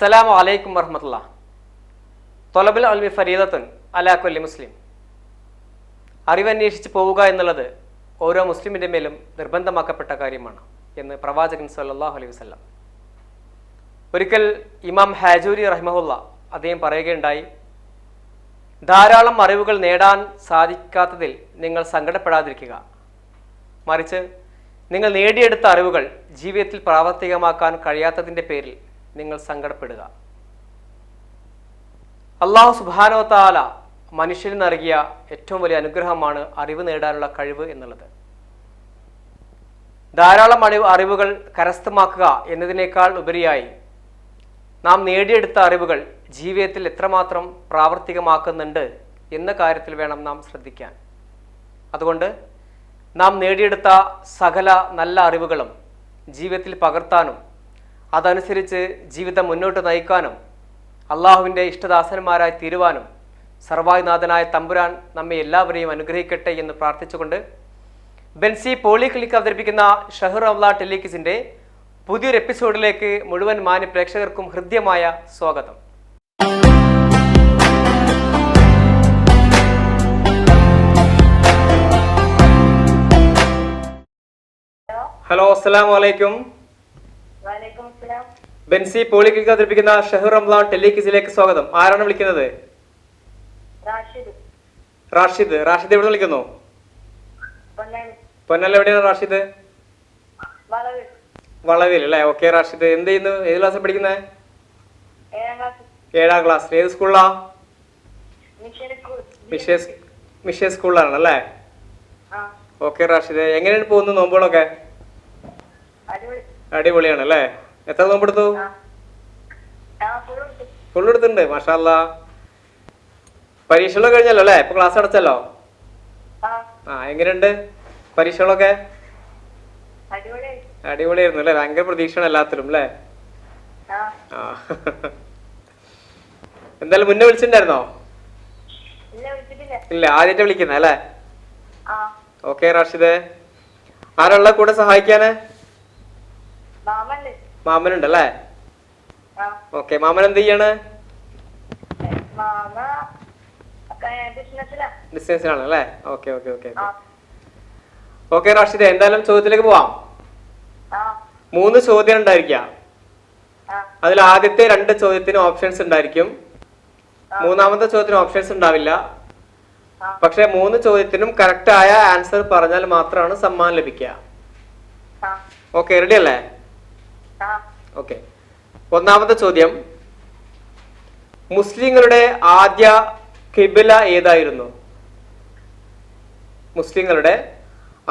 അസ്സലാമു അലൈക്കും വറഹ്മത്തുള്ളാഹി. തൊലബുൽ ഇൽമി ഫരീദത്തുൻ അലാ കുല്ലി മുസ്ലിം. അറിവന്വേഷിച്ച് പോവുക എന്നുള്ളത് ഓരോ മുസ്ലിമിൻ്റെ മേലും നിർബന്ധമാക്കപ്പെട്ട കാര്യമാണ് എന്ന് പ്രവാചകൻ സല്ലല്ലാഹു അലൈഹി വസല്ലം. ഒരിക്കൽ ഇമാം ഹാജൂരി റഹിമഹുല്ല അദ്ദേഹം പറയുകയുണ്ടായി, ധാരാളം അറിവുകൾ നേടാൻ സാധിക്കാത്തതിൽ നിങ്ങൾ സങ്കടപ്പെടാതിരിക്കുക, മറിച്ച് നിങ്ങൾ നേടിയെടുത്ത അറിവുകൾ ജീവിതത്തിൽ പ്രാവർത്തികമാക്കാൻ കഴിയാത്തതിൻ്റെ പേരിൽ നിങ്ങൾ സങ്കടപ്പെടുക. അല്ലാഹു സുബ്ഹാനഹു വ തആല മനുഷ്യന് നൽകിയ ഏറ്റവും വലിയ അനുഗ്രഹമാണ് അറിവ് നേടാനുള്ള കഴിവ് എന്നുള്ളത്. ധാരാളം അറിവുകൾ കരസ്ഥമാക്കുക എന്നതിനേക്കാൾ ഉപരിയായി നാം നേടിയെടുത്ത അറിവുകൾ ജീവിതത്തിൽ എത്രമാത്രം പ്രാവർത്തികമാക്കുന്നുണ്ട് എന്ന കാര്യത്തിൽ വേണം നാം ശ്രദ്ധിക്കാൻ. അതുകൊണ്ട് നാം നേടിയെടുത്ത സകല നല്ല അറിവുകളും ജീവിതത്തിൽ പകർത്താനും അതനുസരിച്ച് ജീവിതം മുന്നോട്ട് നയിക്കാനും അള്ളാഹുവിൻ്റെ ഇഷ്ടദാസന്മാരായി തീരുവാനും സർവാധിനാഥനായ തമ്പുരാൻ നമ്മെ എല്ലാവരെയും അനുഗ്രഹിക്കട്ടെ എന്ന് പ്രാർത്ഥിച്ചുകൊണ്ട് ബെൻസി പോളിക്ലിനിക് അവതരിപ്പിക്കുന്ന ഷഹർ റമളാൻ ടെലിക്വിസിന്റെ പുതിയൊരു എപ്പിസോഡിലേക്ക് മുഴുവൻ മാന്യ പ്രേക്ഷകർക്കും ഹൃദ്യമായ സ്വാഗതം. ഹലോ, അസ്സലാമു അലൈക്കും. ബെൻസി പോളിക്ലിനിക് അവതരിപ്പിക്കുന്ന ഷഹർ റമളാൻ ടെലിക്വിസിലേക്ക് സ്വാഗതം. ആരാണ് വിളിക്കുന്നത്? റാഷിദ്. റാഷിദ് എവിടെ വിളിക്കുന്നു? പൊന്നല്ല. എവിടെയാണ് റാഷിദ്? വളവിൽ അല്ലേ? ഓക്കെ റാഷിദ്, എന്ത് ചെയ്യുന്നു? ഏത് ക്ലാസ്സിൽ പഠിക്കുന്നത്? 7ാം ക്ലാസ്. ഏത് സ്കൂളിലാ? മിഷേസ് സ്കൂളിലാണ് അല്ലേ? ഓക്കെ റാഷിദ്, എങ്ങനെയാണ് പോകുന്നത് നോമ്പുകളൊക്കെ? അടിപൊളിയാണ് അല്ലേ? എത്ര നോമ്പെടുത്തു? ഫുൾ എടുത്തിട്ടുണ്ട്, മാഷാ അല്ലാ. പരീക്ഷകളൊക്കെ കഴിഞ്ഞല്ലോ അല്ലേ? ഇപ്പൊ ക്ലാസ് അടച്ചല്ലോ. എങ്ങനെയുണ്ട് പരീക്ഷകളൊക്കെ? അടിപൊളിയായിരുന്നു അല്ലേ? ഭയങ്കര പ്രതീക്ഷയാണ് എല്ലാത്തിലും അല്ലേ? എന്തായാലും മുന്നേ വിളിച്ചിട്ടുണ്ടായിരുന്നോ? ഇല്ല, ആദ്യമായിട്ട് വിളിക്കുന്ന അല്ലേ? ഓക്കെ റാഷിദ്, ആരുള്ള കൂടെ സഹായിക്കാന്? മാമനുണ്ട് അല്ലേ? ഓക്കെ, മാമൻ എന്ത് ചെയ്യാണ്? ബിസിനസ്സിലാണ് അല്ലേ? Okay okay okay okay Rashid, എന്തായാലും ചോദ്യത്തിലേക്ക് പോവാം. 3 ചോദ്യം ഉണ്ടായിരിക്കാം. അതിൽ ആദ്യത്തെ 2 ചോദ്യത്തിന് ഓപ്ഷൻസ് ഉണ്ടായിരിക്കും, 3ാമത്തെ ചോദ്യത്തിന് ഓപ്ഷൻസ് ഉണ്ടാവില്ല. പക്ഷെ 3 ചോദ്യത്തിനും കറക്റ്റ് ആയ ആൻസർ പറഞ്ഞാൽ മാത്രമാണ് സമ്മാനം ലഭിക്കുക. ഓക്കെ, റെഡി അല്ലേ? ഓക്കെ, 1ാമത്തെ ചോദ്യം, മുസ്ലിങ്ങളുടെ ആദ്യ ഖിബ്ല ഏതായിരുന്നു? മുസ്ലിങ്ങളുടെ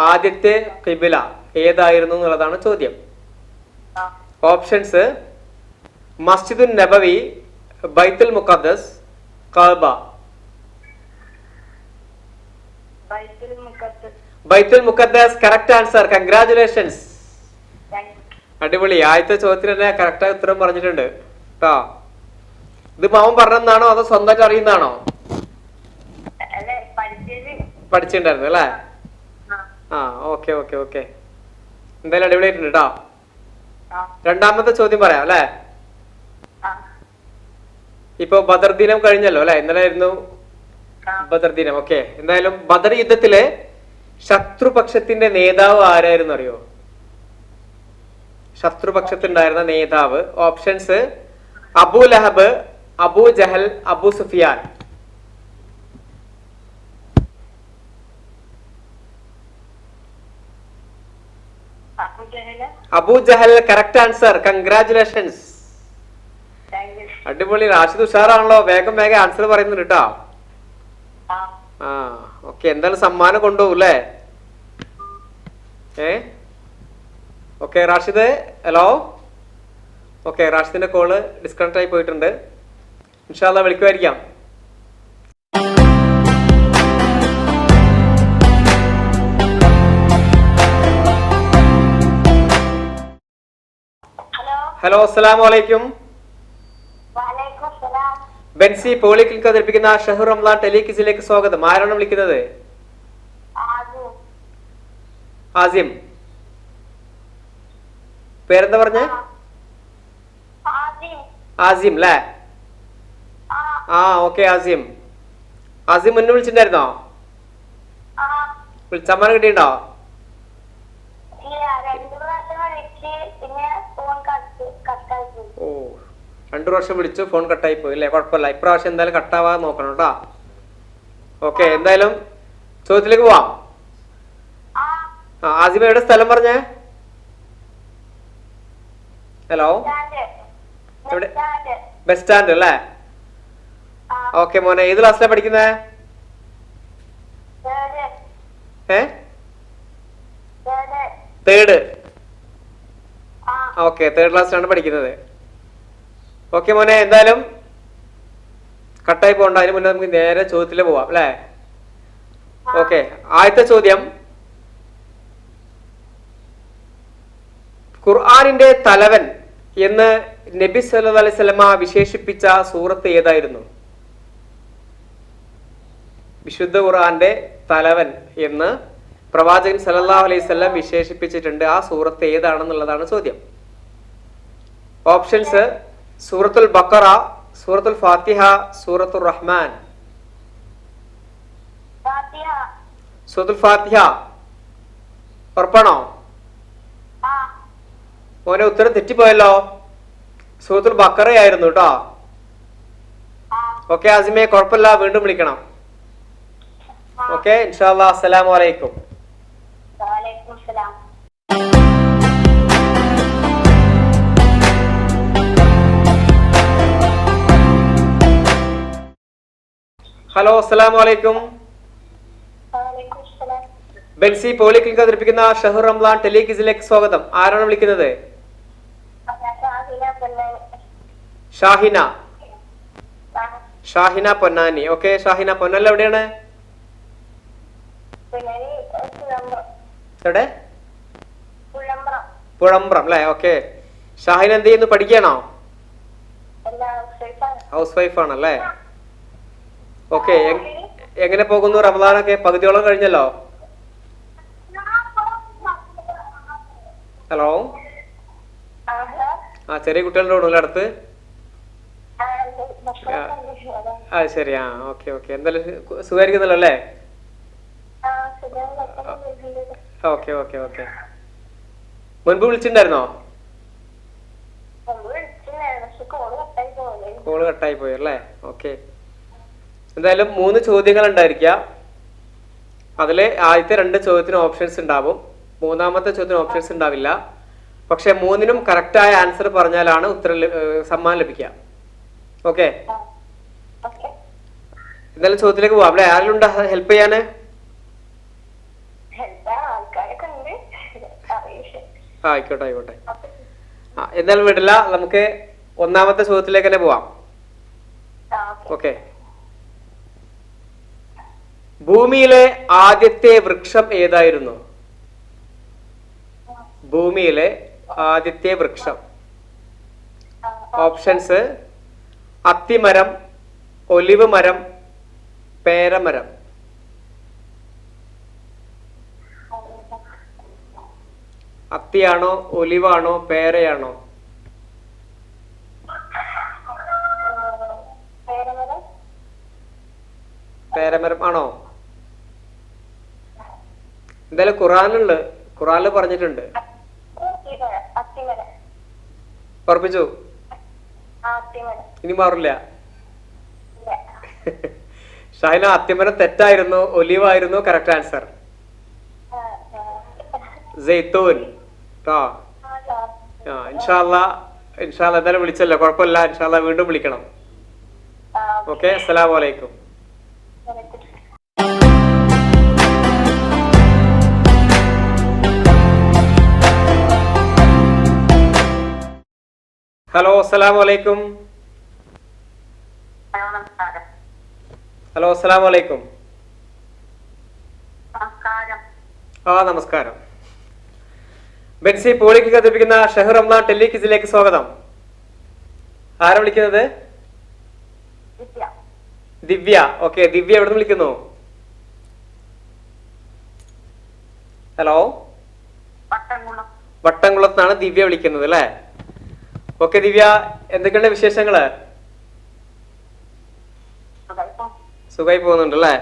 ആദ്യത്തെ ഖിബ്ല ഏതായിരുന്നു എന്നുള്ളതാണ് ചോദ്യം. ഓപ്ഷൻസ്: മസ്ജിദുൻ നബവി, ബൈത്തുൽ മുഖദ്ദസ്, കഅബ. ബൈത്തുൽ മുഖദ്ദസ് കറക്റ്റ് ആൻസർ, കൺഗ്രാറ്റുലേഷൻസ്. അടിപൊളി, ആദ്യത്തെ ചോദ്യത്തിന് തന്നെ കറക്റ്റായ ഉത്തരം പറഞ്ഞിട്ടുണ്ട് കേട്ടോ. ഇത് മാമൻ പറഞ്ഞെന്നാണോ അതോ സ്വന്തമായിട്ട് അറിയുന്നതാണോ? പഠിച്ചിട്ടുണ്ടായിരുന്നു അല്ലേ? ഓക്കെ ഓക്കെ ഓക്കെ, എന്തായാലും അടിപൊളിയായിട്ടുണ്ട് കേട്ടോ. 2ാമത്തെ ചോദ്യം പറയാം അല്ലേ? ഇപ്പൊ ബദർ ദിനം കഴിഞ്ഞല്ലോ അല്ലെ? ഇന്നലെ ആയിരുന്നു ബദർ ദിനം. ഓക്കെ, എന്തായാലും ബദർ യുദ്ധത്തിലെ ശത്രുപക്ഷത്തിന്റെ നേതാവ് ആരായിരുന്നു അറിയോ? ശത്രുപക്ഷത്തുണ്ടായിരുന്ന നേതാവ്. Options: Abu Lahab, Abu Jahl, Abu Sufyan. Abu Jahl correct answer, congratulations. അടിപൊളി, റാഷിദ് ഉഷാറാണല്ലോ, വേഗം വേഗം ആൻസർ പറയുന്നുണ്ട് കേട്ടോ. ഓക്കെ, എന്തായാലും സമ്മാനം കൊണ്ടുപോകും അല്ലേ? Okay Rashid, hello. ഓക്കെ, റാഷിദിന്റെ കോള് ഡിസ്കണക്ട് ആയി പോയിട്ടുണ്ട്. ഇൻഷാ അല്ലാഹ് വിളിക്കുമായിരിക്കാം. ഹലോ, അസ്സലാമു അലൈക്കും. ബെൻസി പോളിക്ലിനിക് അവതരിപ്പിക്കുന്ന ഷഹർ റമളാൻ ടെലിക്വിസിലേക്ക് സ്വാഗതം. ആരാണ് വിളിക്കുന്നത്? ആസിം. പേരെന്താ പറഞ്ഞേ? ആസിം അല്ലേ? ആ ഓക്കെ ആസിം. ആസിം മുന്നേ വിളിച്ചിട്ടുണ്ടായിരുന്നോ? സമ്മാനം കിട്ടിയിട്ടുണ്ടോ? ഓ 2 പ്രാവശ്യം വിളിച്ചു, ഫോൺ കട്ടായി പോയി അല്ലേ? കുഴപ്പമില്ല, ഇപ്രാവശ്യം എന്തായാലും കട്ടാവാതെ നോക്കണം കേട്ടോ. ഓക്കെ, എന്തായാലും ചോദ്യത്തിലേക്ക് പോവാം. ആസിം എവിടെ സ്ഥലം പറഞ്ഞേ? ഹലോ, എവിടെ? ബസ് സ്റ്റാൻഡ് അല്ലേ? ഓക്കെ മോനെ, ഏത് ക്ലാസ്സിലാണ് പഠിക്കുന്നത്? തേർഡ്. ഓക്കെ, തേർഡ് ക്ലാസ്സിലാണ് പഠിക്കുന്നത്. ഓക്കെ മോനെ, എന്തായാലും കട്ടായി പോകണ്ട, അതിന് മുന്നേ നമുക്ക് നേരെ ചോദ്യത്തിൽ പോവാം അല്ലേ? ഓക്കെ, ആദ്യത്തെ ചോദ്യം, ഖുർആനിന്റെ തലവൻ എന്ന് നബി സല്ലല്ലാഹു അലൈഹി വസല്ലമ വിശേഷിപ്പിച്ച സൂറത്ത് ഏതായിരുന്നു? വിശുദ്ധ ഖുർആന്റെ തലവൻ എന്ന് പ്രവാചകൻ സല്ലല്ലാഹു അലൈഹി വസല്ലം വിശേഷിപ്പിച്ചിട്ടുണ്ട്. ആ സൂറത്ത് ഏതാണെന്നുള്ളതാണ് ചോദ്യം. ഓപ്ഷൻസ്: സൂറത്തുൽ ബഖറ, സൂറത്തുൽ ഫാത്തിഹ, സൂറത്തുർ റഹ്മാൻ. സൂറത്തുൽ ഫാത്തിഹ ഉറപ്പാണോ മോനെ? ഉത്തരം തെറ്റിപ്പോയല്ലോ, സൂറത്തുൽ ബഖറയായിരുന്നു കേട്ടോ. ഓക്കെ ആസിമെ, കുഴപ്പമില്ല, വീണ്ടും വിളിക്കണം. ഓക്കെ, ഇൻഷാ അല്ലാഹ്. അസ്സലാമു അലൈക്കും. ഹലോ, അസ്സലാമു അലൈക്കും. ബെൻസി പോളിക്ലിനിക് അവതരിപ്പിക്കുന്ന ഷഹർ റംലാൻ ടെലിക്വിസിലേക്ക് സ്വാഗതം. ആരാണ് വിളിക്കുന്നത്? ഷാഹിന. ഷാഹിന പൊന്നാനി. ഓക്കെ ഷാഹിന, പൊന്നല്ല എവിടെയാണ്? എവിടെ? പുഴമ്പ്രം അല്ലേ? ഓക്കെ. ഷാഹിന എന്ത് ചെയ്യുന്നു? പഠിക്കുകയാണോ? ഹൗസ് വൈഫ് ആണല്ലേ? ഓക്കെ, എങ്ങനെ പോകുന്നു? റമദാനൊക്കെ പകുതിയോളം കഴിഞ്ഞല്ലോ. ഹലോ, ആ ചെറിയ കുട്ടികളുടെ ഉണ്ടല്ലോ അടുത്ത്? ആ ശരി, ആ ഓക്കെ ഓക്കെ. എന്തായാലും സുഖമായിരിക്കുന്നല്ലോ അല്ലേ? Okay okay okay. മുൻപ് വിളിച്ചിട്ടുണ്ടായിരുന്നോ? കോള് കട്ടായി പോയി അല്ലേ? ഓക്കെ. എന്തായാലും 3 ചോദ്യങ്ങൾ ഉണ്ടായിരിക്കുക. അതിലെ ആദ്യത്തെ 2 ചോദ്യത്തിന് ഓപ്ഷൻസ് ഉണ്ടാവും, മൂന്നാമത്തെ ചോദ്യത്തിന് ഓപ്ഷൻസ് ഉണ്ടാവില്ല. പക്ഷെ 3നും കറക്റ്റായ ആൻസർ പറഞ്ഞാലാണ് സമ്മാനം ലഭിക്കുക. ഓക്കെ, എന്തായാലും ചോദ്യത്തിലേക്ക് പോവാം അല്ലെ? ആരെങ്കിലും ഉണ്ടോ ഹെൽപ്പ് ചെയ്യാന്? ആയിക്കോട്ടെ ആയിക്കോട്ടെ. എന്തായാലും വിടില്ല, നമുക്ക് ഒന്നാമത്തെ ചോദ്യത്തിലേക്ക് തന്നെ പോവാം. ഓക്കെ, ഭൂമിയിലെ ആദ്യത്തെ വൃക്ഷം ഏതായിരുന്നു? ഭൂമിയിലെ ആദ്യത്തെ വൃക്ഷം. ഓപ്ഷൻസ്: അത്തിമരം, ഒലിവ് മരം, പേരമരം. അത്തിയാണോ, ഒലിവാണോ, പേരയാണോ? പേരമരം ആണോ? എന്തായാലും ഖുറാനില് പറഞ്ഞിട്ടുണ്ട്. ഉറപ്പിച്ചു? ഇനി മാറില്ല. ഷാഹിന, അത്തിമരം തെറ്റായിരുന്നു, ഒലിവായിരുന്നു കറക്റ്റ് ആൻസർ. സൈത്തൂൻ ട്ടോ. ഇൻഷാ അല്ലാഹ് എന്തായാലും വിളിച്ചല്ലോ, കുഴപ്പമില്ല. ഇൻഷാ അല്ലാഹ് വീണ്ടും വിളിക്കണം. ഓക്കെ, അസ്സലാമു അലൈക്കും. ഹലോ, അസ്സലാമു അലൈക്കും. ഹലോ, അസ്സലാമു അലൈക്കും. ആ നമസ്കാരം. ബെൻസി പോളിക്ക് കത്തിപ്പിക്കുന്ന ഷഹർ റംലാൻ ടെലിക്വിസിലേക്ക് സ്വാഗതം. ആരാ വിളിക്കുന്നത്? ദിവ്യ. ഓക്കെ, ദിവ്യ എവിടെ നിന്ന് വിളിക്കുന്നു? ഹലോ, വട്ടംകുളത്താണ് ദിവ്യ വിളിക്കുന്നത് അല്ലേ? ഓക്കെ ദിവ്യ, എന്തൊക്കെയുണ്ട് വിശേഷങ്ങള്? സുഖമായി പോകുന്നുണ്ട് അല്ലേ?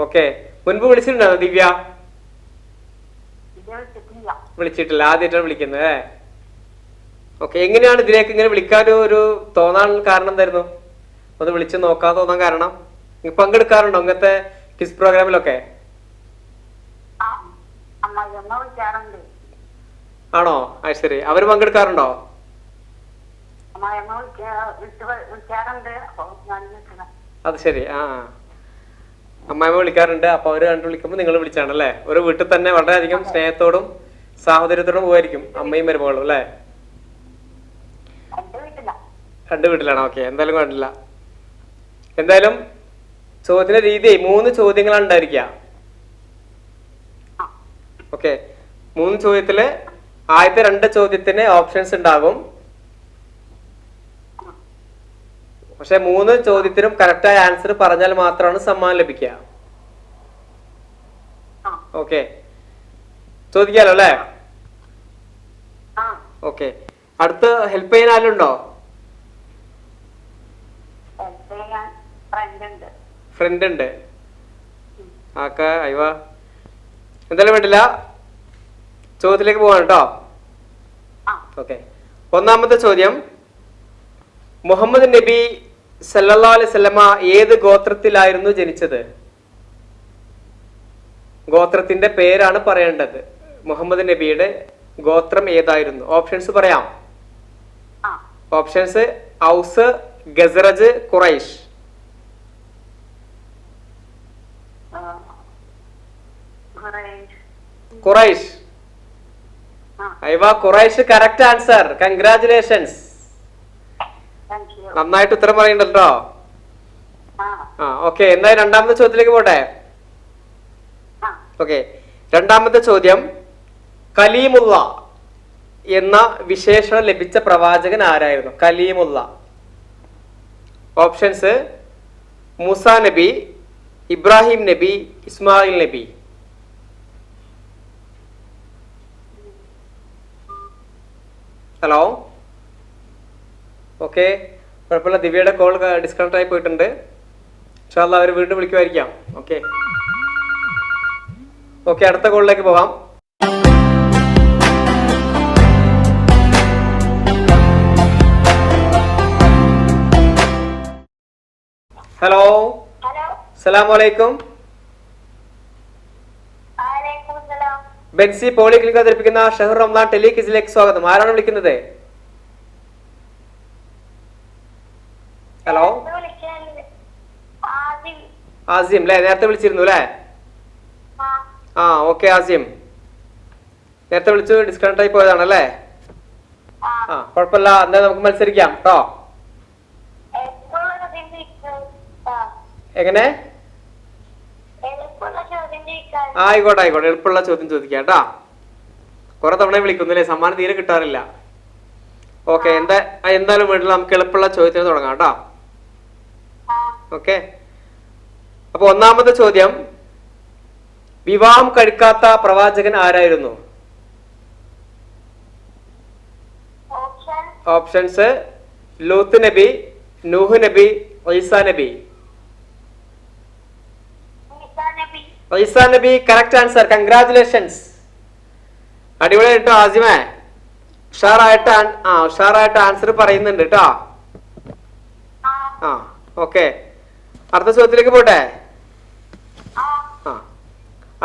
ഓക്കെ, മുൻപ് വിളിച്ചിട്ടുണ്ടോ ദിവ്യ? വിളിച്ചിട്ടില്ല, ആദ്യമായിട്ടാണ് വിളിക്കുന്നത്. ഓക്കെ, എങ്ങനെയാണ് ഇതിലേക്ക് ഇങ്ങനെ വിളിക്കാൻ ഒരു തോന്നാൻ കാരണം എന്തായിരുന്നു? ഒന്ന് വിളിച്ച് നോക്കാൻ തോന്നാൻ കാരണം? പങ്കെടുക്കാറുണ്ടോ ഇങ്ങനത്തെ ക്വിസ് പ്രോഗ്രാമിലൊക്കെ? ആണോ? അത് ശരി, അവര് പങ്കെടുക്കാറുണ്ടോ? അത് ശരി. അമ്മായിമ്മ വിളിക്കാറുണ്ട്, അപ്പൊ അവര് കണ്ടു വിളിക്കുമ്പോ നിങ്ങൾ വിളിച്ചാണല്ലേ? ഒരു വീട്ടിൽ തന്നെ വളരെയധികം സ്നേഹത്തോടും സാഹോദര്യത്തോടും പോയിരിക്കും അമ്മയും മരുമകളും അല്ലേ? രണ്ട് വീട്ടിലാണ്. ഓക്കെ, എന്തായാലും കണ്ടില്ല. എന്തായാലും ചോദ്യത്തിന്റെ രീതി 3 ചോദ്യങ്ങളാണ് ഉണ്ടായിരിക്കുക. ഓക്കെ, 3 ചോദ്യത്തില് ആദ്യത്തെ 2 ചോദ്യത്തിന് ഓപ്ഷൻസ് ഉണ്ടാകും. പക്ഷെ 3 ചോദ്യത്തിനും കറക്റ്റായ ആൻസർ പറഞ്ഞാൽ മാത്രമാണ് സമ്മാനം ലഭിക്കുക. ഓക്കെ, ചോദിക്കാലോ അല്ലേ? ഓക്കെ, അടുത്ത് ഹെൽപ്പ് ചെയ്യാൻ ആരുണ്ടോ? ഫ്രണ്ട് ഉണ്ട്. അയവാ, എന്തായാലും വേണ്ടില്ല, ചോദ്യത്തിലേക്ക് പോവാണ് കേട്ടോ. ഓക്കെ, ഒന്നാമത്തെ ചോദ്യം, മുഹമ്മദ് നബി സല്ലല്ലാഹു അലൈഹി വസല്ലമ ഏത് ഗോത്രത്തിലായിരുന്നു ജനിച്ചത്? ഗോത്രത്തിന്റെ പേരാണ് പറയേണ്ടത്. മുഹമ്മദ് നബിയുടെ ഗോത്രം ഏതായിരുന്നു? ഓപ്ഷൻസ് പറയാം. Options: Aws, Khazraj, Quraysh. Quraysh. Quraysh correct answer. Congratulations, നന്നായിട്ട് ഉത്തരം പറയുന്നുണ്ടല്ലോ. ഓക്കെ, എന്തായാലും രണ്ടാമത്തെ ചോദ്യത്തിലേക്ക് പോട്ടെ. ഓക്കെ, രണ്ടാമത്തെ ചോദ്യം, കലീമുള്ള എന്ന വിശേഷണം ലഭിച്ച പ്രവാചകൻ ആരായിരുന്നു? കലീമുള്ള. ഓപ്ഷൻസ്: മൂസ നബി, ഇബ്രാഹിം നബി, ഇസ്മായിൽ നബി. ഹലോ, ഓക്കെ, കുഴപ്പമില്ല, ദിവ്യയുടെ കോൾ ഡിസ്കണക്ട് ആയി പോയിട്ടുണ്ട്. ഇൻഷാ അല്ലാഹ് അവർ വീണ്ടും വിളിക്കുമായിരിക്കാം. ഓക്കെ, അടുത്ത കോളിലേക്ക് പോകാം. ഹലോ, അസ്സലാമു അലൈക്കും. ബെൻസി പോളിക്ലിനിക് അവതരിപ്പിക്കുന്ന ഷഹർ റമദാൻ ടെലിക്വിസിലേക്ക് സ്വാഗതം. ആരാണ് വിളിക്കുന്നത്? ഹലോ, ആസിം അല്ലേ? നേരത്തെ വിളിച്ചിരുന്നു അല്ലേ? ഓക്കെ ആസിം, നേരത്തെ വിളിച്ചു ഡിസ്കണക്ട് ആയി പോയതാണല്ലേ? കുഴപ്പമില്ല, എന്താ നമുക്ക് മത്സരിക്കാം കേട്ടോ. എങ്ങനെ? ആയിക്കോട്ടെ, എളുപ്പമുള്ള ചോദ്യം ചോദിക്കാം കേട്ടാ. കുറെ തവണ വിളിക്കുന്നില്ലേ, സമ്മാനം തീരെ കിട്ടാറില്ല. ഓക്കെ, എന്തായാലും വീട്ടിൽ നമുക്ക് എളുപ്പമുള്ള ചോദ്യത്തിന് തുടങ്ങാം കേട്ടോ. ഓക്കെ, അപ്പൊ ഒന്നാമത്തെ ചോദ്യം, വിവാഹം കഴിക്കാത്ത പ്രവാചകൻ ആരായിരുന്നു? ഓപ്ഷൻസ്: ലൂത്ത് നബി, നൂഹ് നബി, ഈസാ നബി. ഈസാ നബി കറക്റ്റ് ആൻസർ. കൺഗ്രാറ്റുലേഷൻസ്, അടിപൊളി കേട്ടോ ആസിമേ. ഉഷാറായിട്ട് ആൻസർ പറയുന്നുണ്ട് കേട്ടോ. ഓക്കെ, അടുത്ത ചോദ്യത്തിലേക്ക് പോട്ടെ.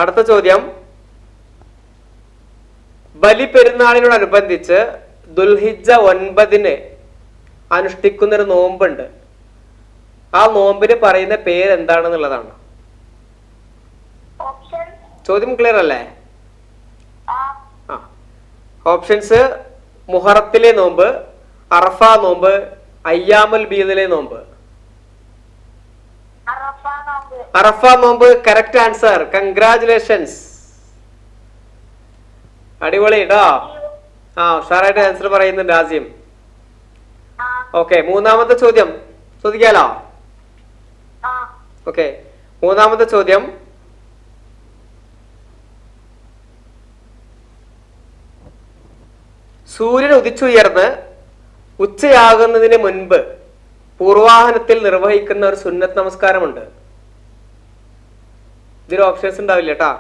അടുത്ത ചോദ്യം, ബലി പെരുന്നാളിനോടനുബന്ധിച്ച് ദുൽഹിജ്ജ 9 അനുഷ്ഠിക്കുന്നൊരു നോമ്പുണ്ട്. ആ നോമ്പിന് പറയുന്ന പേര് എന്താണെന്നുള്ളതാണ്. ചോദ്യം ക്ലിയർ അല്ലേ? ഓപ്ഷൻസ്: മുഹറത്തിലെ നോമ്പ്, അറഫ നോമ്പ്, അയ്യാമുൽ ബീദിലെ നോമ്പ്. അറഫ നോമ്പ് കറക്റ്റ് ആൻസർ. കൺഗ്രാറ്റുലേഷൻസ്, അടിപൊളി കേട്ടോ. ഉഷാറായിട്ട് ആൻസർ പറയുന്നുണ്ട് ആസിം. ഓക്കെ, മൂന്നാമത്തെ ചോദ്യം ചോദിക്കാലോ? ഓക്കെ, മൂന്നാമത്തെ ചോദ്യം, സൂര്യൻ ഉദിച്ചുയർന്ന് ഉച്ചയാകുന്നതിന് മുൻപ് പൂർവാഹനത്തിൽ നിർവഹിക്കുന്ന ഒരു സുന്നത്ത് നമസ്കാരമുണ്ട്. ഇതിൽ ഓപ്ഷൻസ് ഉണ്ടാവില്ല കേട്ടാ.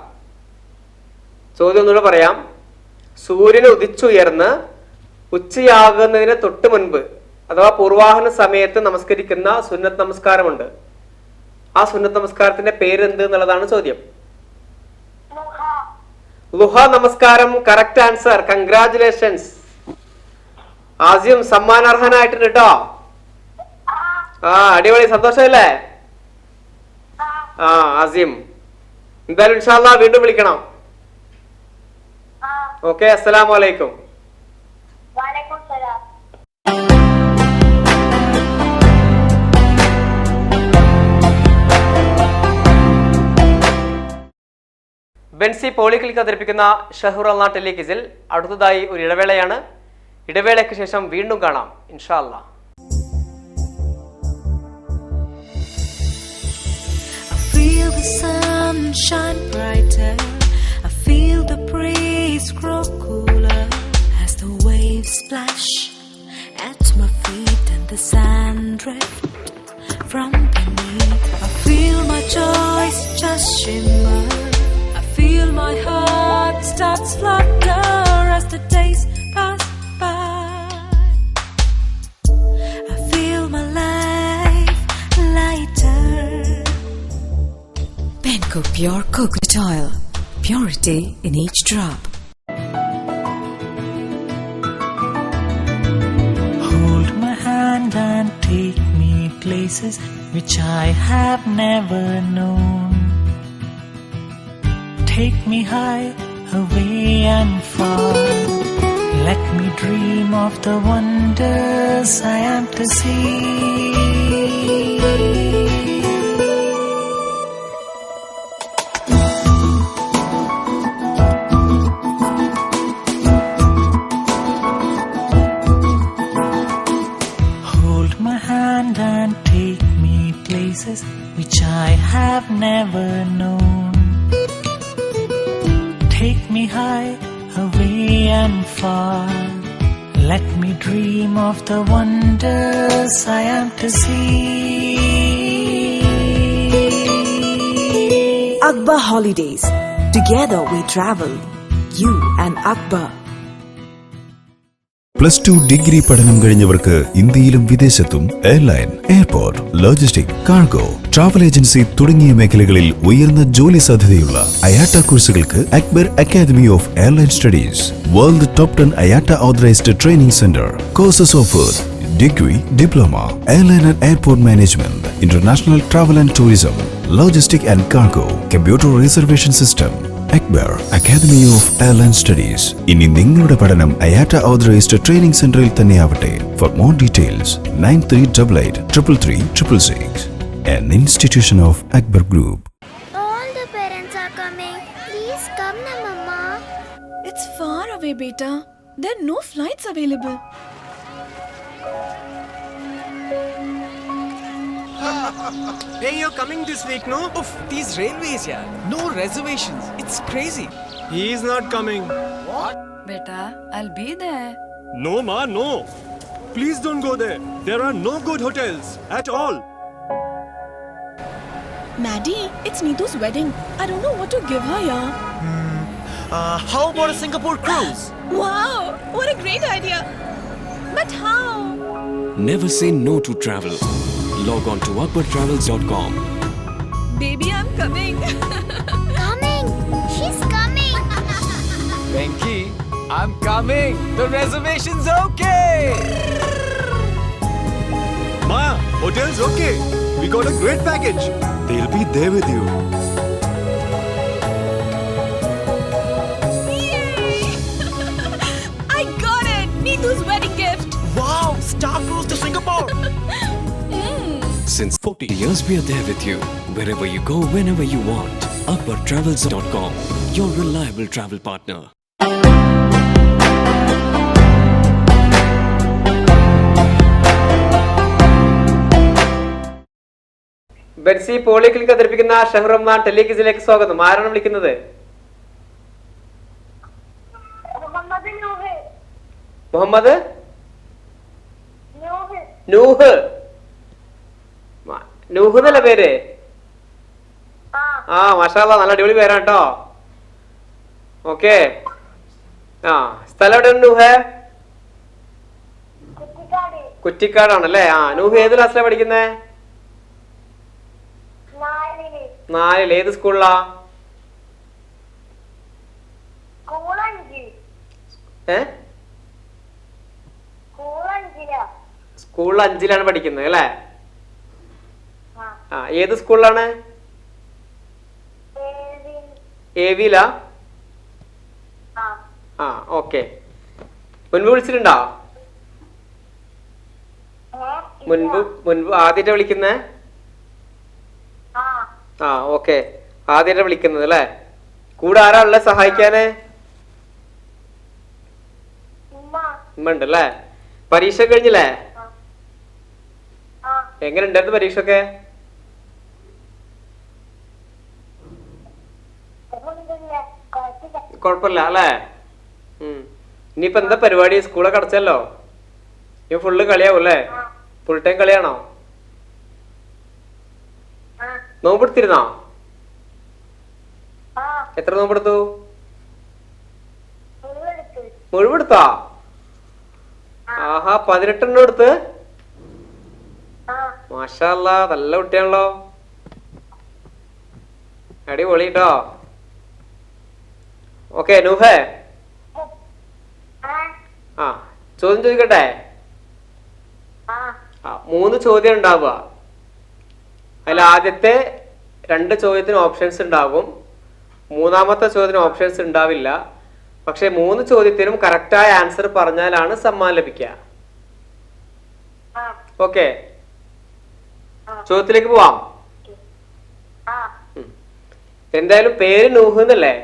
ചോദ്യം ഒന്നുകൂടെ പറയാം. സൂര്യൻ ഉദിച്ചുയർന്ന് ഉച്ചയാകുന്നതിന് തൊട്ട് മുൻപ് അഥവാ പൂർവാഹന സമയത്ത് നമസ്കരിക്കുന്ന സുന്നത്ത് നമസ്കാരമുണ്ട്. ആ സുന്നത്ത് നമസ്കാരത്തിന്റെ പേരെന്ത് എന്നുള്ളതാണ് ചോദ്യം. ലുഹ നമസ്കാരം. Correct answer. കൺഗ്രാറ്റുലേഷൻസ്. ആസിം സമ്മാനാർഹനായിട്ടുണ്ട് കേട്ടോ. അടിപൊളി, സന്തോഷമല്ലേ? ആസിം എന്തായാലും ഇൻഷാ അല്ലാഹ് വീണ്ടും വിളിക്കണം. ഓക്കെ, അസ്സലാമു അലൈക്കും. ബെൻസി പോളിക്ലിനിക് അവതരിപ്പിക്കുന്ന ഷഹ്റു അള്ളാ ടെലിക്വിസിൽ അടുത്തതായി ഒരു ഇടവേളയാണ്. ഇടവേളയ്ക്ക് ശേഷം വീണ്ടും കാണാം ഇൻഷാ അല്ലാഹ്. Feel the sun shine brighter. I feel the breeze grow cooler as the waves splash at my feet and the sand drift from beneath. I feel my joys just shimmer. I feel my heart starts flutter as the days pass by. I feel my life lighter. Benco Pure Coconut Oil. Purity in each drop. Hold my hand and take me places which I have never known. Take me high, away and far. Let me dream of the wonders I am to see. And take me places which I have never known. Take me high, away and far. Let me dream of the wonders I am to see. Akbar Holidays. Together we travel. You and Akbar. +2 degree പഠനം കഴിഞ്ഞവർക്ക് ഇന്ത്യയിലും വിദേശത്തും airline, airport, logistic, cargo, travel agency തുടങ്ങിയ മേഖലകളിൽ ഉയർന്ന ജോലി സാധ്യതയുള്ള IATA കോഴ്സുകൾക്ക് Akbar academy of airline studies, world top 10 IATA authorised training centre. Courses offered: degree, diploma, airline and airport management, international travel and tourism, logistic and cargo, computer reservation system. Akbar academy of airline studies. ഇനി നിങ്ങളുടെ പഠനം IATA authorised training സെന്ററിൽ തന്നെയാവട്ടെ. For more details 9388336666. An institution of Akbar Group. All the parents are coming. Please come na, Mama. It's far away, beta. There are no flights available. Hey, you're coming this week, no? Oof, these railways, yeah. No reservations. It's crazy. He's not coming. What? Beta, I'll be there. No, Ma, no. Please don't go there. There are no good hotels at all. Maddie, it's Neetu's wedding. I don't know what to give her, yeah. How about a Singapore cruise? Wow, what a great idea. But how? Never say no to travel. Log on to akbartravels.com. Baby, I'm coming. Coming. She's coming. Venki, I'm coming. The reservation's okay. Ma, hotel's okay. We got a great package. They'll be there with you. Yay! I got it. Neetu's wedding gift. Wow, Star Cruise to Singapore. Since 40 years, we are there with you. Wherever you go, whenever you want. akbartravels.com. Your reliable travel partner. Benzy polyclinic അവതരിപ്പിക്കുന്ന ഷഹ്റു റമദാൻ ടെലിക്വിസിലേക്ക് സ്വാഗതം. ആരാണ് വിളിക്കുന്നത്? മുഹമ്മദ് നൂഹ്. നൂഹ് എന്നല്ല പേര്? ആ മാഷാ അല്ലാ, നല്ല അടിപൊളി പേരാണ് കേട്ടോ. ഓക്കെ. ആ സ്ഥലം എവിടെയാണ് നൂഹ്? കുറ്റിക്കാടാണല്ലേ. ആ നൂഹ് ഏത് ക്ലാസ്സിലാണ് പഠിക്കുന്നേ? 4. ഏത് സ്കൂളിലാ? സ്കൂളിൽ 5ലാണ് പഠിക്കുന്നത് അല്ലേ? ആ ഏത് സ്കൂളിലാണ്? AV-ലാ? ആ ഓക്കെ. മുൻപ് വിളിച്ചിട്ടുണ്ടോ? മുൻപ് ആദ്യമായിട്ട് വിളിക്കുന്നേ? ആ ഓക്കെ, ആദ്യമായിട്ട് വിളിക്കുന്നത് അല്ലേ? കൂടെ ആരാ ഉള്ളത് സഹായിക്കാന്? ഉമ്മ ഉണ്ട് അല്ലേ? പരീക്ഷ കഴിഞ്ഞില്ലേ? എങ്ങനെ ഉണ്ടായിരുന്നു പരീക്ഷ ഒക്കെ? കുഴപ്പമില്ല അല്ലേ? ഇനിയിപ്പോ എന്താ പരിപാടി? സ്കൂളൊക്കെ അടച്ചല്ലോ, ഇനി ഫുള്ള് കളിയാവും അല്ലേ? ഫുൾ ടൈം കളിയാണോ? നോമ്പെടുത്തിരുന്നോ? എത്ര നോമ്പെടുത്തു? മുഴുവെടുത്താ? ആഹാ, 18 എടുത്ത്. മാഷാ അല്ലാ, നല്ല കുട്ടിയാണല്ലോ. അടിപൊളി ട്ടോ. ഓക്കെ നൂഹേ, ആ ചോദ്യം ചോദിക്കട്ടെ? 3 ചോദ്യം ഉണ്ടാവുക. അതിൽ ആദ്യത്തെ 2 ചോദ്യത്തിന് ഓപ്ഷൻസ് ഉണ്ടാകും, മൂന്നാമത്തെ ചോദ്യത്തിന് ഓപ്ഷൻസ് ഉണ്ടാവില്ല. പക്ഷെ 3 ചോദ്യത്തിനും കറക്റ്റായ ആൻസർ പറഞ്ഞാലാണ് സമ്മാനം ലഭിക്കുക. ഓക്കെ, ചോദ്യത്തിലേക്ക് പോവാം. എന്തായാലും പേര് നൂഹ് എന്നല്ലേ?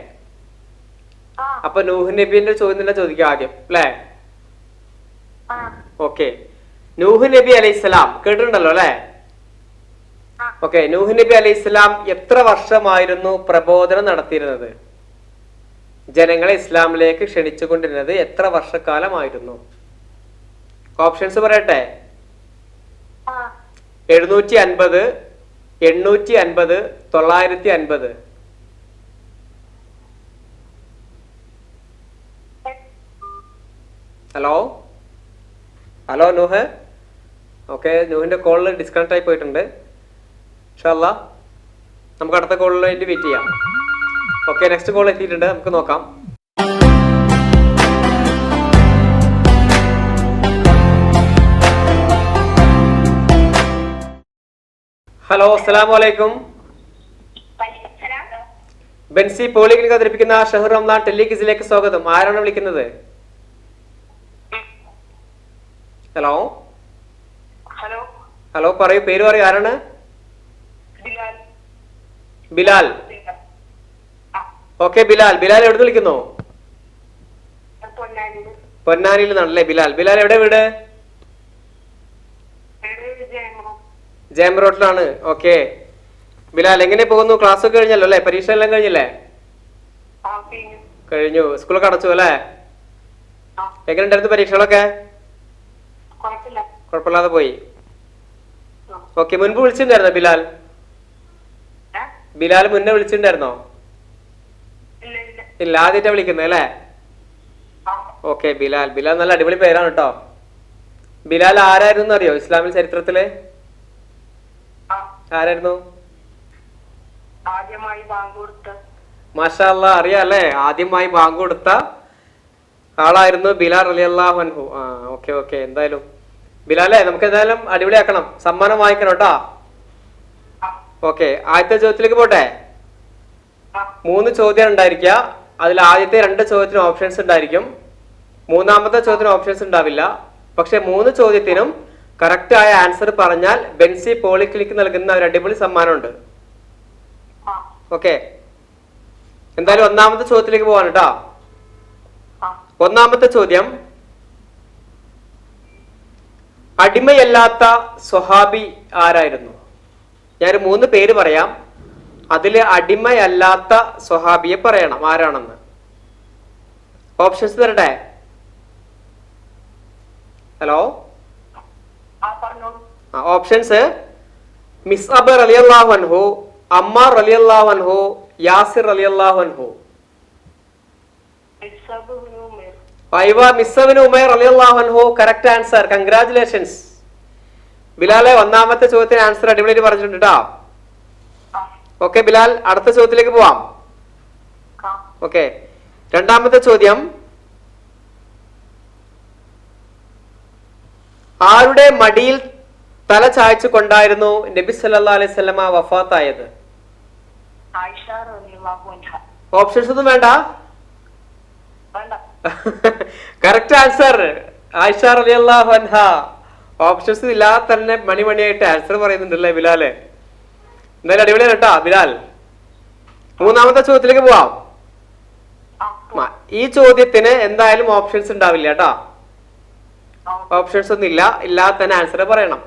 അപ്പൊ നൂഹ് നബിന്റെ ചോദ്യം തന്നെ ചോദിക്കാം ആദ്യം അല്ലേ? ഓക്കെ, നൂഹ് നബി അലൈഹിസ്സലാം കേട്ടിട്ടുണ്ടല്ലോ അല്ലെ? ഓക്കെ, നൂഹ് നബി അലൈഹിസ്സലാം എത്ര വർഷമായിരുന്നു പ്രബോധനം നടത്തിയിരുന്നത്? ജനങ്ങളെ ഇസ്ലാമിലേക്ക് ക്ഷണിച്ചുകൊണ്ടിരുന്നത് എത്ര വർഷക്കാലമായിരുന്നു? ഓപ്ഷൻസ് പറയട്ടെ? 750, 850, 950. Hello hello Nooh. ഓക്കെ, നൂഹിന്റെ കോളിൽ ഡിസ്കണക്ട് ആയി പോയിട്ടുണ്ട്. ഇൻഷാ അല്ലാ നമുക്ക് അടുത്ത കോളിന് വേണ്ടി വെയിറ്റ് ചെയ്യാം. ഓക്കെ, നെക്സ്റ്റ് കോൾ എത്തിയിട്ടുണ്ട്, നമുക്ക് നോക്കാം. ഹലോ, അസ്സലാമു അലൈക്കും. ബെൻസി പോളിക്ലിനിക് അവതരിപ്പിക്കുന്ന ഷഹർ റംദാൻ ടെലികിസിലേക്ക് സ്വാഗതം. ആരാണ് വിളിക്കുന്നത്? ഹലോ ഹലോ പറയൂ, പേര് പറയൂ, ആരാണ്? ബിലാൽ. ഓക്കെ ബിലാൽ, ബിലാൽ എവിടെ വിളിക്കുന്നു? പൊന്നാനിയിൽ നിന്നാണല്ലേ ബിലാൽ? ബിലാൽ എവിടെ വീട്? ജയം റോഡിലാണ്. ഓക്കെ ബിലാൽ, എങ്ങനെ പോകുന്നു? ക്ലാസ് ഒക്കെ കഴിഞ്ഞല്ലോ അല്ലെ? പരീക്ഷ എല്ലാം കഴിഞ്ഞില്ലേ? കഴിഞ്ഞു. സ്കൂളൊക്കെ അടച്ചു അല്ലേ? എങ്ങനെ ഉണ്ടായിരുന്നു പരീക്ഷകളൊക്കെ? കുഴപ്പമില്ലാതെ പോയി. ഓക്കെ, മുൻപ് വിളിച്ചിട്ടുണ്ടായിരുന്നോ ബിലാൽ? ബിലാൽ മുന്നേ വിളിച്ചിട്ടുണ്ടായിരുന്നോ? ഇല്ല, ആദ്യമായിട്ടാ വിളിക്കുന്നത് അല്ലേ? ഓക്കെ ബിലാൽ, ബിലാൽ നല്ല അടിപൊളി പേരാണ് കേട്ടോ. ബിലാൽ ആരായിരുന്നു അറിയോ ഇസ്ലാമിൽ ചരിത്രത്തില്? ആരായിരുന്നു? മാഷാ അല്ലാ, അറിയാം അല്ലേ? ആദ്യമായി ബാങ്ക് കൊടുത്ത ആളായിരുന്നു ബിലാൽ റളിയല്ലാഹു അൻഹു. ആ ഓക്കെ ഓക്കെ, എന്തായാലും ബിലാലെ നമുക്ക് എന്തായാലും അടിപൊളിയാക്കണം, സമ്മാനം വാങ്ങിക്കണം കേട്ടോ. ഓക്കെ, ആദ്യത്തെ ചോദ്യത്തിലേക്ക് പോട്ടെ. 3 ചോദ്യം ഉണ്ടായിരിക്കുക. അതിൽ ആദ്യത്തെ 2 ചോദ്യത്തിന് ഓപ്ഷൻസ് ഉണ്ടായിരിക്കും, മൂന്നാമത്തെ ചോദ്യത്തിന് ഓപ്ഷൻസ് ഉണ്ടാവില്ല. പക്ഷെ 3 ചോദ്യത്തിനും കറക്റ്റ് ആയ ആൻസർ പറഞ്ഞാൽ ബെൻസി പോളിക്ലിനിക് നൽകുന്ന ഒരു അടിപൊളി സമ്മാനമുണ്ട്. ഓക്കെ, എന്തായാലും ഒന്നാമത്തെ ചോദ്യത്തിലേക്ക് പോവാൻ കേട്ടോ. ഒന്നാമത്തെ ചോദ്യം, അടിമയല്ലാത്ത സ്വഹാബി ആരായിരുന്നു? ഞാൻ 3 പേര് പറയാം, അതില് അടിമയല്ലാത്ത സ്വഹാബിയെ പറയണം ആരാണെന്ന്. ഓപ്ഷൻസ് തരട്ടെ? ഹലോ, ഓപ്ഷൻസ് മിസ്അബ് റളിയല്ലാഹു അൻഹു, അമ്മാർ റളിയല്ലാഹു അൻഹു, യാസിർ റളിയല്ലാഹു അൻഹു. മിസ്അബിൻ ഉമൈർ റളിയല്ലാഹു അൻഹു കറക്റ്റ് ആൻസർ. കൺഗ്രാറ്റുലേഷൻസ്. ബിലാലെ ഒന്നാമത്തെ ചോദ്യത്തിന് ആൻസർ അടിപൊളിയായിട്ട് പറഞ്ഞിട്ടുണ്ട് കേട്ടോ. ഓക്കെ ബിലാൽ, അടുത്ത ചോദ്യത്തിലേക്ക് പോവാം. ഓക്കെ, രണ്ടാമത്തെ ചോദ്യം, ആരുടെ മടിയിൽ തല ചായ്ച്ചു കൊണ്ടായിരുന്നു നബി സല്ലല്ലാഹു അലൈഹി വസല്ലമ വഫാത്തായത്? ഓപ്ഷൻസ് ഒന്നും വേണ്ട. കറക്റ്റ് ആൻസർ ആയിഷ റളിയല്ലാഹു അൻഹ. ഓപ്ഷൻസ് ഇല്ലാതെ തന്നെ മണിമണിയായിട്ട് ആൻസർ പറയുന്നുണ്ടല്ലേ ബിലാലെ. എന്തായാലും അടിപൊളിയാണ് കേട്ടോ ബിലാൽ. മൂന്നാമത്തെ ചോദ്യത്തിലേക്ക് പോവാം. ഈ ചോദ്യത്തിന് എന്തായാലും ഓപ്ഷൻസ് ഉണ്ടാവില്ല കേട്ടോ. ഓപ്ഷൻസ് ഒന്നും ഇല്ല, ഇല്ലാതെ തന്നെ ആൻസർ പറയണം.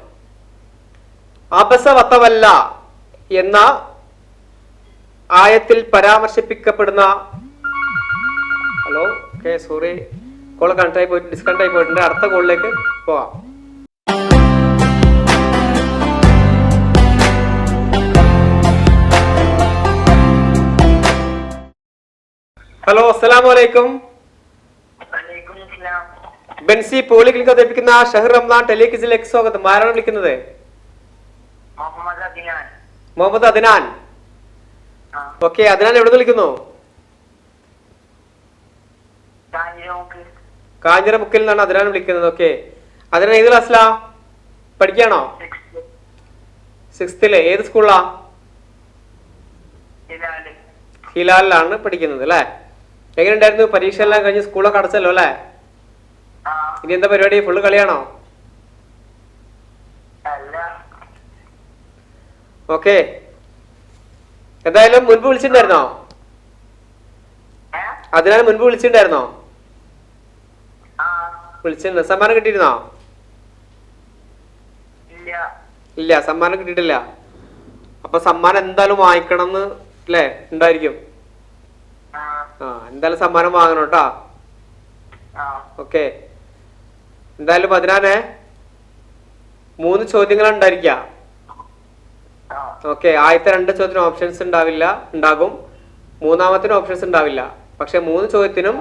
അബസ വതവല്ല എന്ന ആയത്തിൽ പരാമർശിപ്പിക്കപ്പെടുന്ന, hello, okay sorry, call connect ആയി പോയിട്ട് ഡിസ്കണക്ട് ആയി പോയിട്ടുണ്ട്. അടുത്ത കോളിലേക്ക് പോവാം. ഹലോ, അസ്സലാമു അലൈക്കും. ബെൻസി പോളിക്ലിനിക് അവതരിപ്പിക്കുന്ന ഷഹർ റംസാൻ ടെലിക്വിസിലേക്ക് സ്വാഗതം. ആരാണ് വിളിക്കുന്നത്? മുഹമ്മദ് അദ്നാൻ. ഓക്കെ, അദ്നാൻ എവിടെ വിളിക്കുന്നു? കാഞ്ഞിരമുക്കിൽ നിന്നാണ് അദ്നാൻ വിളിക്കുന്നത്. ഓക്കെ, അദ്നാൻ ഏത് ക്ലാസ്സിലാ പഠിക്കാണോ? 6th. ഏത് സ്കൂളിലാ? ഹിലാലിലാണ് പഠിക്കുന്നത് അല്ലേ? എങ്ങനെ ഉണ്ടായിരുന്നു പരീക്ഷ എല്ലാം കഴിഞ്ഞ് സ്കൂളൊക്കെ അടച്ചല്ലോ അല്ലേ? ഇനി എന്താ പരിപാടി? ഫുള്ള് കളിയാണോ? ഓക്കെ, എന്തായാലും മുൻപ് വിളിച്ചിട്ടുണ്ടായിരുന്നോ? അതിനാൽ മുൻപ് വിളിച്ചിട്ടുണ്ടായിരുന്നോ? വിളിച്ചിട്ടുണ്ട്. സമ്മാനം കിട്ടിയിരുന്നോ? ഇല്ല, സമ്മാനം കിട്ടിയിട്ടില്ല. അപ്പൊ സമ്മാനം എന്തായാലും വാങ്ങിക്കണം എന്ന് അല്ലേ ഉണ്ടായിരിക്കും. എന്തായാലും സമ്മാനം വാങ്ങണം കേട്ടോ. ഓക്കെ, എന്തായാലും അതിനാനെ 3 ചോദ്യങ്ങളാണ് ഉണ്ടായിരിക്കുക. ഓക്കെ, ആദ്യത്തെ 2 ചോദ്യത്തിന് ഓപ്ഷൻസ് ഉണ്ടാകും. മൂന്നാമത്തിന് ഓപ്ഷൻസ് ഉണ്ടാവില്ല. പക്ഷെ 3 ചോദ്യത്തിനും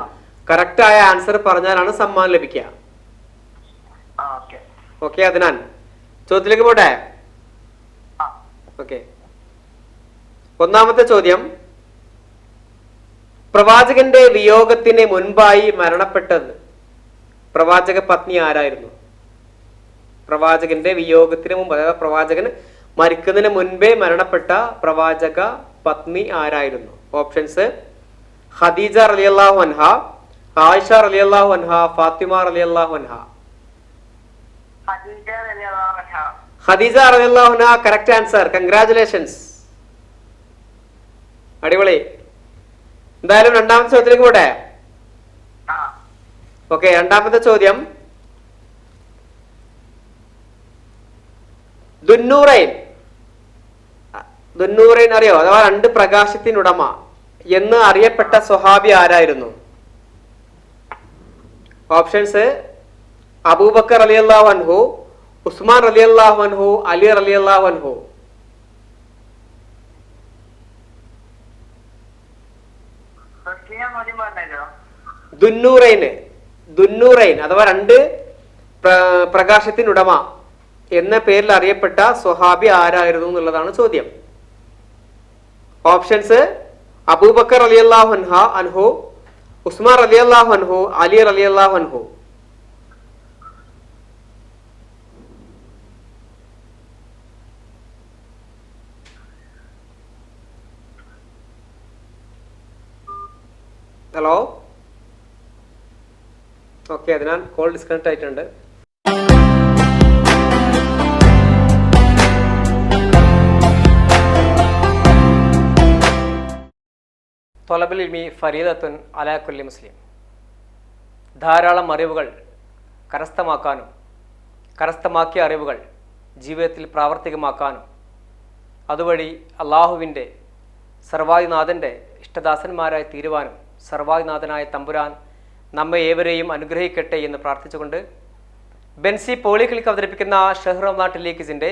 കറക്റ്റ് ആയ ആൻസർ പറഞ്ഞാലാണ് സമ്മാനം ലഭിക്കുക. ഓക്കെ അതിനാൻ, ചോദ്യത്തിലേക്ക് പോട്ടെ. ഓക്കെ, ഒന്നാമത്തെ ചോദ്യം, പ്രവാചകന്റെ വിയോഗത്തിന് മുൻപായി മരണപ്പെട്ടത് പ്രവാചക പത്നി ആരായിരുന്നു? പ്രവാചകന്റെ വിയോഗത്തിന് മുമ്പ്, അതായത് പ്രവാചകൻ മരിക്കുന്നതിന് മുൻപേ മരണപ്പെട്ട പ്രവാചക പത്നി ആരായിരുന്നു? ഓപ്ഷൻസ് ഖദീജ റളിയല്ലാഹു അൻഹ, ആയിഷ റളിയല്ലാഹു അൻഹ, ഫാത്തിമ റളിയല്ലാഹു അൻഹ. ഖദീജ റളിയല്ലാഹു അൻഹ കറക്റ്റ് ആൻസർ. കൺഗ്രാറ്റുലേഷൻസ്, അടിപൊളി. എന്തായാലും രണ്ടാമത്തെ ചോദ്യത്തിലേക്ക് പോട്ടെ. ഓക്കെ, രണ്ടാമത്തെ ചോദ്യം, ദുന്നൂറൈൻ അറിയോ? അഥവാ 2 പ്രകാശത്തിനുടമ എന്ന് അറിയപ്പെട്ട സ്വഹാബി ആരായിരുന്നു? ഓപ്ഷൻസ് അബൂബക്കർ റളിയല്ലാഹു അൻഹു, ഉസ്മാൻ റളിയല്ലാഹു അൻഹു, അലി റളിയല്ലാഹു അൻഹു. ദുന്നൂറൈൻ അഥവാ 2 പ്രകാശത്തിനുടമ എന്ന പേരിൽ അറിയപ്പെട്ട സ്വഹാബി ആരായിരുന്നു എന്നുള്ളതാണ് ചോദ്യം. ഓപ്ഷൻസ് അബൂബക്കർ റളിയല്ലാഹു അൻഹു, ഉസ്മാൻ റളിയല്ലാഹു അൻഹു, അലി റളിയല്ലാഹു അൻഹു. ഹലോ, ഓക്കെ, അതിനാൽ കോൾ ഡിസ്കണക്ട് ആയിട്ടുണ്ട്. തൊലബുൽ ഇൽമി ഫരീദത്തുൻ അലാ കുല്ലി മുസ്ലിം. ധാരാളം അറിവുകൾ കരസ്ഥമാക്കാനും കരസ്ഥമാക്കിയ അറിവുകൾ ജീവിതത്തിൽ പ്രാവർത്തികമാക്കാനും അതുവഴി അള്ളാഹുവിൻ്റെ സർവാധിനാഥൻ്റെ ഇഷ്ടദാസന്മാരായി തീരുവാനും സർവാധിനാഥനായ തമ്പുരാൻ നമ്മെ ഏവരെയും അനുഗ്രഹിക്കട്ടെ എന്ന് പ്രാർത്ഥിച്ചുകൊണ്ട് ബെൻസി പോളിക്ലിനിക് അവതരിപ്പിക്കുന്ന ഷഹർ റമദാൻ ടെലിവിസിന്റെ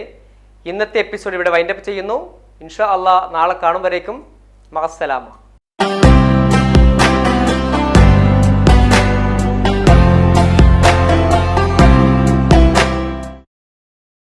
ഇന്നത്തെ എപ്പിസോഡ് ഇവിടെ വൈൻഡപ്പ് ചെയ്യുന്നു. ഇൻഷാ അള്ളാഹ് നാളെ കാണും വരേക്കും മഅസ്സലാമ.